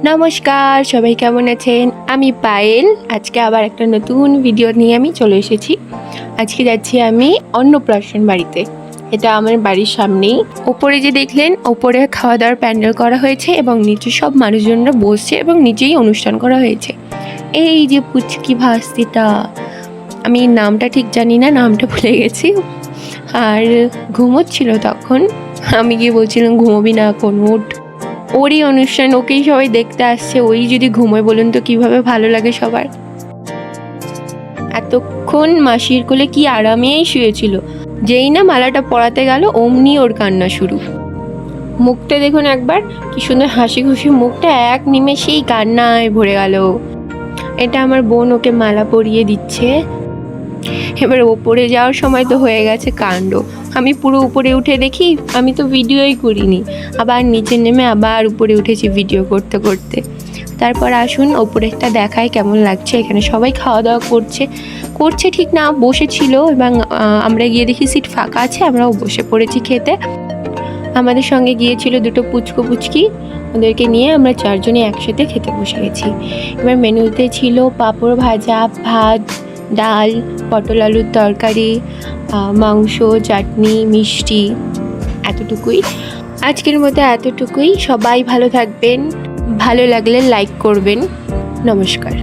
নমস্কার, সবাই কেমন আছেন? আমি পায়েল। আজকে আবার একটা নতুন ভিডিও নিয়ে আমি চলে এসেছি। আজকে যাচ্ছি আমি অন্নপ্রাশন বাড়িতে। এটা আমার বাড়ির সামনেই। ওপরে যে দেখলেন, ওপরে খাওয়া দাওয়ার প্যান্ডেল করা হয়েছে এবং নিচে সব মানুষজনরা বসছে এবং নিচেই অনুষ্ঠান করা হয়েছে। এই যে পুচকি ভাস্তিটা, আমি নামটা ঠিক জানি না, নামটা ভুলে গেছি। আর ঘুমোচ্ছিল তখন। আমি গিয়ে বলছিলাম ঘুমোবি না এখন, ওঠ। ওরই অনুষ্ঠান, ওকেই সবাই দেখতে আসছে। ওই যদি ঘুমোয় বলুন তো কিভাবে ভালো লাগে সবার। এতক্ষণ মাসির কোলে কি আরামেই শুয়েছিল, যেই না মালাটা পরাতে গেল অমনি ওর কান্না শুরু। মুখটা দেখুন একবার, কি সুন্দর হাসি খুশি মুখটা, এক নিমেষেই কান্নায় ভরে গেল। এটা আমার বোন ওকে মালা পরিয়ে দিচ্ছে। এবার ওপরে যাওয়ার সময় তো হয়ে গেছে কাণ্ড। আমি পুরো উপরে উঠে দেখি, আমি তো ভিডিওই করিনি, আবার নিচে নেমে আবার উপরে উঠেছি ভিডিও করতে করতে। তারপর আসুন ওপরেরটা দেখায় কেমন লাগছে। এখানে সবাই খাওয়া দাওয়া করছে ঠিক না, বসেছিল এবং আমরা গিয়ে দেখি সিট ফাঁকা আছে, আমরাও বসে পড়েছি খেতে। আমাদের সঙ্গে গিয়েছিল দুটো পুচকি, ওদেরকে নিয়ে আমরা চারজনে একসাথে খেতে বসে গেছি। এবার মেনুতে ছিল পাঁপড় ভাজা, ভাত, ডাল, পটল আলুর তরকারি, মাংস, চাটনি, মিষ্টি, এতটুকুই। আজকের মতো এতটুকুই। সবাই ভালো থাকবেন, ভালো লাগলে লাইক করবেন। নমস্কার।